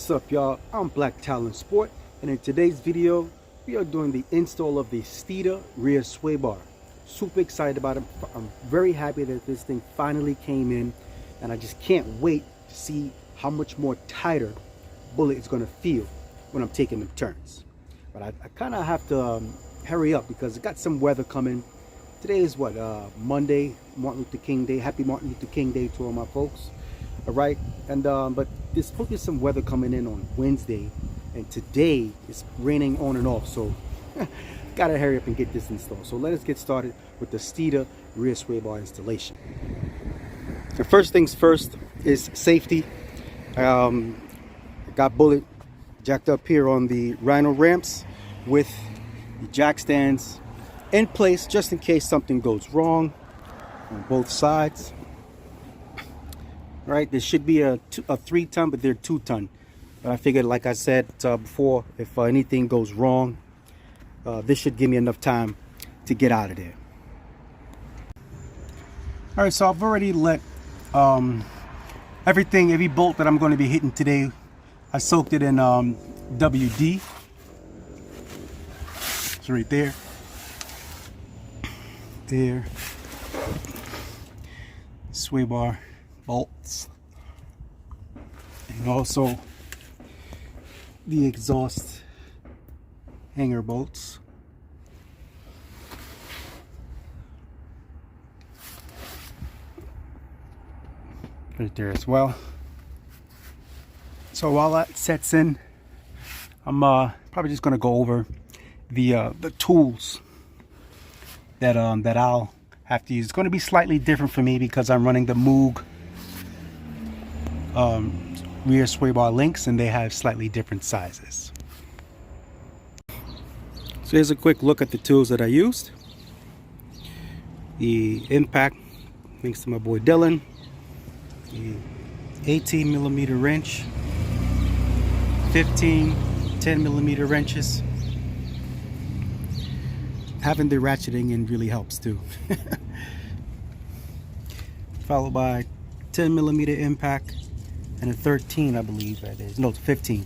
What's up, y'all? I'm Black Talent Sport, and in today's video we are doing the install of the Steeda rear sway bar. Super excited about it. I'm very happy that this thing finally came in, and I just can't wait to see how much more tighter bullet is going to feel when I'm taking the turns. But I kind of have to hurry up because I got some weather coming. Today is what, Monday, Martin Luther King Day. Happy Martin Luther King Day to all my folks. All right, and but there's supposed to be some weather coming in on Wednesday, and today it's raining on and off, so gotta hurry up and get this installed. So let us get started with the Steeda rear sway bar installation. The first things first is safety. Got bullet jacked up here on the Rhino ramps with the jack stands in place just in case something goes wrong on both sides. Right, there should be a 3-ton, but they're 2-ton. But I figured, like I said before, if anything goes wrong, this should give me enough time to get out of there. All right, so I've already let every bolt that I'm going to be hitting today, I soaked it in WD. It's right there. There. Sway bar bolts, and also the exhaust hanger bolts. Right there as well. So while that sets in, I'm probably just gonna go over the tools that I'll have to use. It's going to be slightly different for me because I'm running the Moog rear sway bar links, and they have slightly different sizes. So here's a quick look at the tools that I used. The impact, thanks to my boy Dylan. The 18mm wrench, 15 10mm wrenches. Having the ratcheting in really helps too. Followed by 10mm impact and a 13, I believe that is. No, it's 15.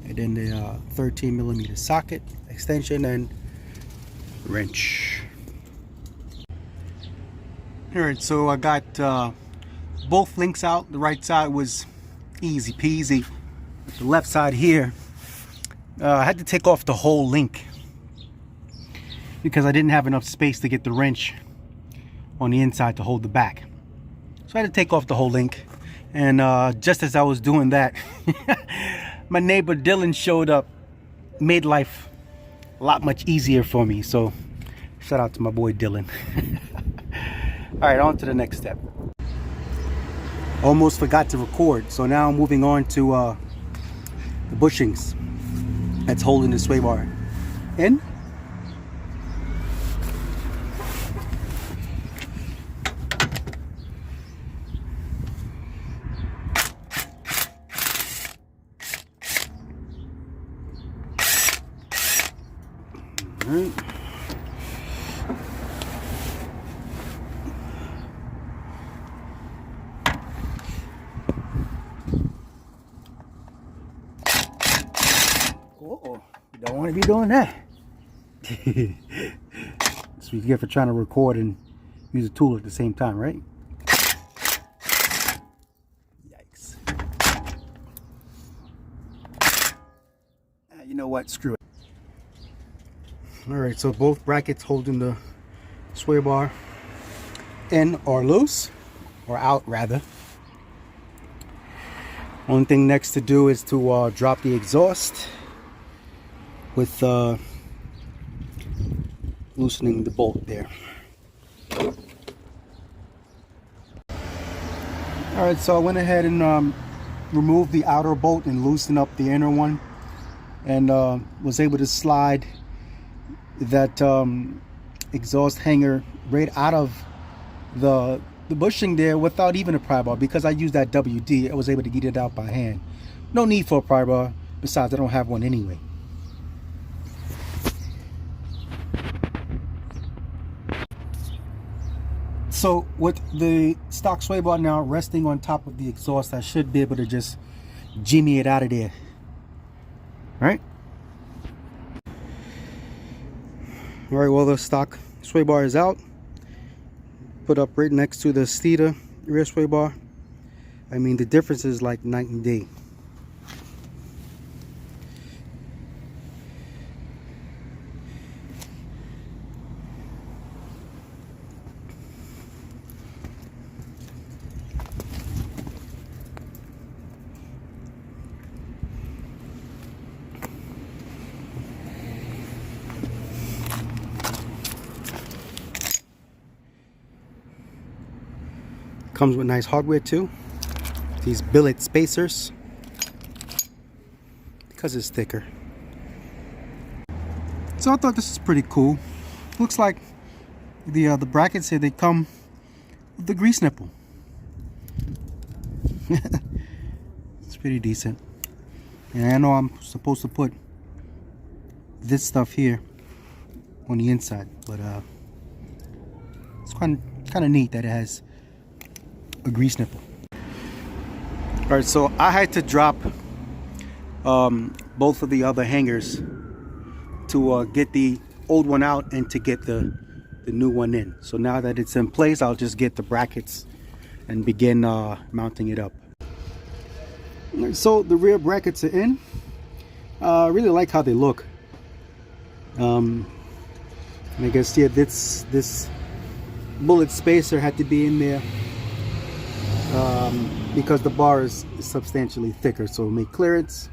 And then the 13mm socket extension and wrench. Alright, so I got both links out. The right side was easy peasy. The left side here, I had to take off the whole link because I didn't have enough space to get the wrench on the inside to hold the back. So I had to take off the whole link, and just as I was doing that, my neighbor Dylan showed up, made life a lot much easier for me. So shout out to my boy Dylan. All right, on to the next step. Almost forgot to record, so now I'm moving on to the bushings that's holding the sway bar in. Right. Oh, you don't want to be doing that. That's what you get for trying to record and use a tool at the same time, right? Yikes. You know what? Screw it. Alright, so both brackets holding the sway bar in are loose, or out rather. One thing next to do is to drop the exhaust with loosening the bolt there. Alright, so I went ahead and removed the outer bolt and loosened up the inner one, and was able to slide that exhaust hanger right out of the bushing there without even a pry bar, because I used that WD. I was able to get it out by hand. No need for a pry bar, besides I don't have one anyway. So with the stock sway bar now resting on top of the exhaust, I should be able to just jimmy it out of there. Right? Alright, well, the stock sway bar is out. Put up right next to the Steeda rear sway bar. I mean, the difference is like night and day. Comes with nice hardware too. These billet spacers, because it's thicker. So I thought this is pretty cool. Looks like the brackets here, they come with the grease nipple. It's pretty decent. And I know I'm supposed to put this stuff here on the inside, but it's kind of neat that it has a grease nipple. Alright, so I had to drop both of the other hangers to get the old one out and to get the new one in. So now that it's in place, I'll just get the brackets and begin mounting it up. So the rear brackets are in. I really like how they look. And I guess, yeah, this bullet spacer had to be in there because the bar is substantially thicker, so make clearance.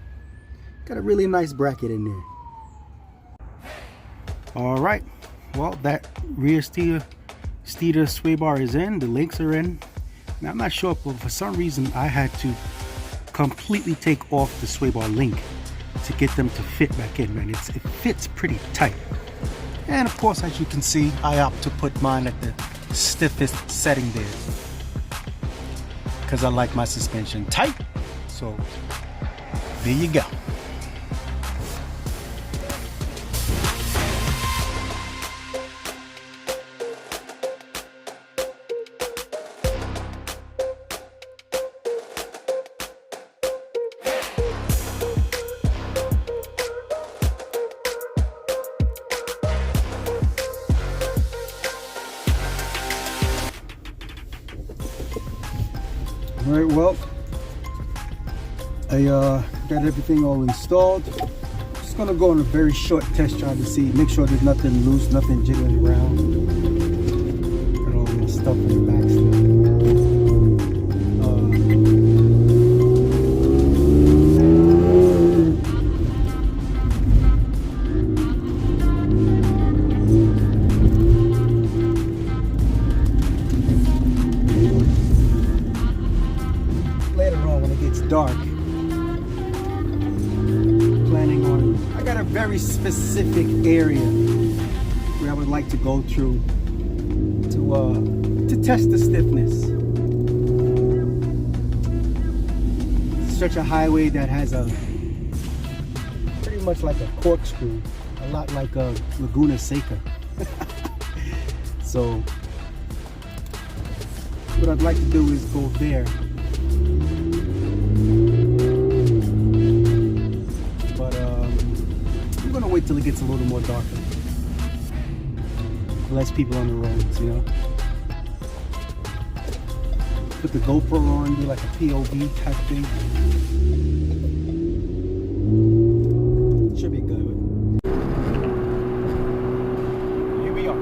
Got a really nice bracket in there. All right, well, that rear Steeda sway bar is in. The links are in. Now I'm not sure, but for some reason I had to completely take off the sway bar link to get them to fit back in, and it fits pretty tight. And of course, as you can see, I opt to put mine at the stiffest setting there, because I like my suspension tight. So there you go. Alright, well, I got everything all installed. Just gonna go on a very short test drive to see, make sure there's nothing loose, nothing jiggling around. Got all the stuff in the back still. Dark, planning on, I got a very specific area where I would like to go through to test the stiffness. Such a highway that has a pretty much like a corkscrew, a lot like a Laguna Saca. So what I'd like to do is go there. Wait till it gets a little more darker. Less people on the roads, you know. Put the GoPro on, do like a POV type thing. Should be good. Here we are.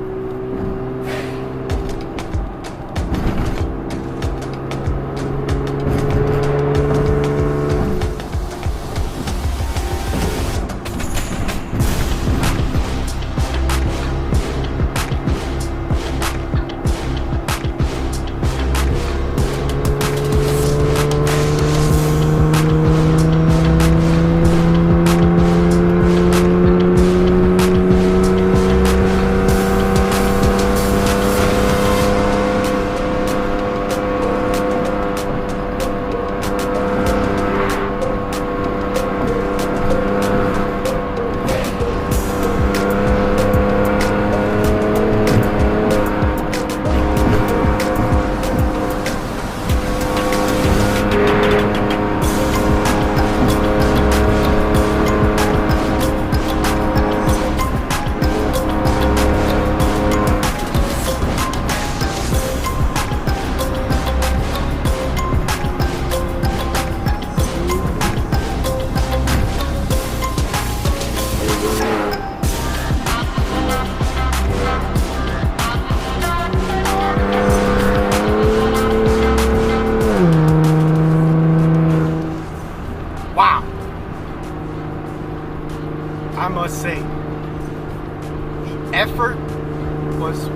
was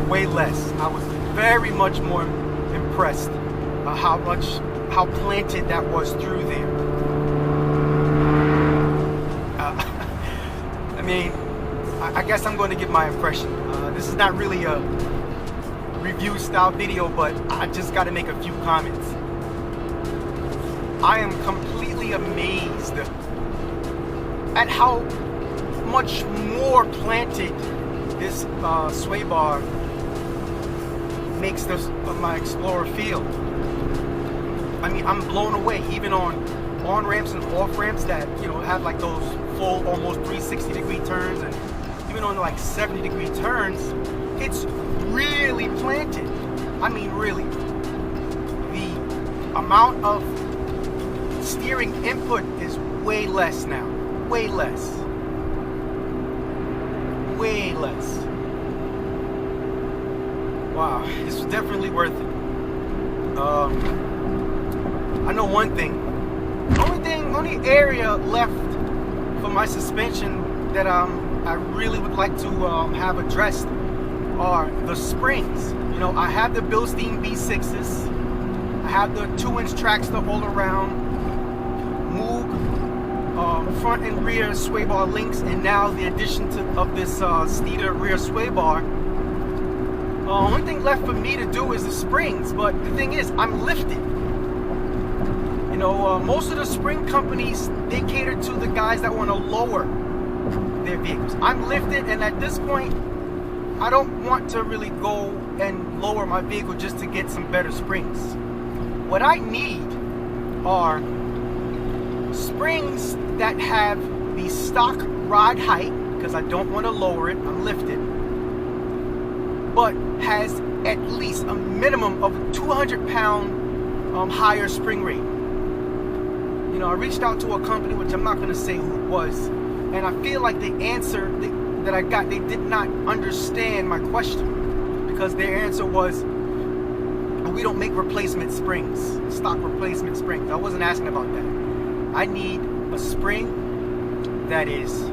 way less. I was very much more impressed how planted that was through there. I mean, I guess I'm going to give my impression. This is not really a review style video, but I just got to make a few comments. I am completely amazed at how much more planted this sway bar makes this my Explorer feel. I mean, I'm blown away. Even on ramps and off ramps that, you know, have like those full almost 360-degree turns, and even on like 70-degree turns, it's really planted. I mean, really. The amount of steering input is way less now. Way less. Way less. Wow, this was definitely worth it. I know one thing. Only area left for my suspension that I really would like to have addressed are the springs. You know, I have the Bilstein B6s. I have the 2-inch Trackster all around, Moog front and rear sway bar links, and now the addition of this Steeda rear sway bar. Only thing left for me to do is the springs, but the thing is, I'm lifted. You know, most of the spring companies, they cater to the guys that want to lower their vehicles. I'm lifted, and at this point, I don't want to really go and lower my vehicle just to get some better springs. What I need are springs that have the stock rod height, because I don't want to lower it, I'm lifted, but has at least a minimum of a 200-pound higher spring rate. You know, I reached out to a company, which I'm not going to say who it was, and I feel like the answer that I got, they did not understand my question, because their answer was, we don't make replacement springs, stock replacement springs. I wasn't asking about that. I need a spring that is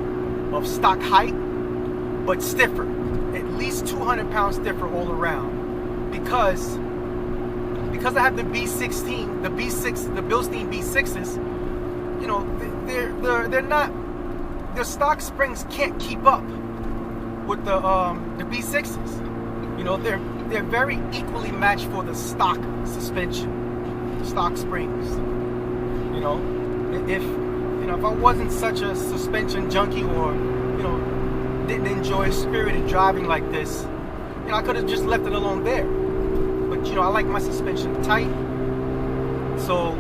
of stock height, but stiffer, at least 200 pounds stiffer all around, because I have the B16, the Bilstein B6s. You know, they're not, their stock springs can't keep up with the B6s. You know, they're very equally matched for the stock suspension, stock springs. You know, if I wasn't such a suspension junkie, or, you know, didn't enjoy spirited driving like this, you know, I could have just left it alone there. But, you know, I like my suspension tight. So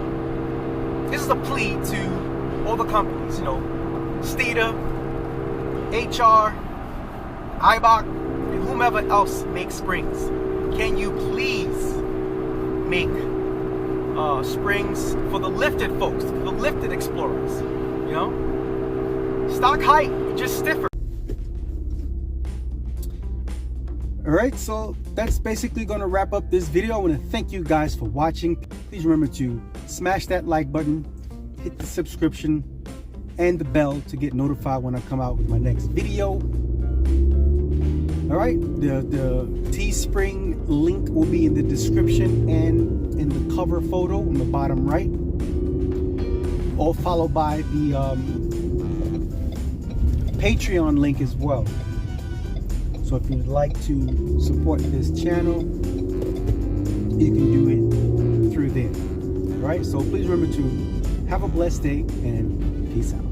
this is a plea to all the companies, you know, Steeda, HR, Ibach, and whomever else makes springs. Can you please make springs for the lifted folks, the lifted Explorers? You know, stock height, just stiffer. Alright, so that's basically going to wrap up this video. I want to thank you guys for watching. Please remember to smash that like button, hit the subscription, and the bell to get notified when I come out with my next video. Alright, the Teespring link will be in the description and in the cover photo on the bottom right, all followed by the Patreon link as well. So if you'd like to support this channel, you can do it through there. All right, so please remember to have a blessed day, and peace out.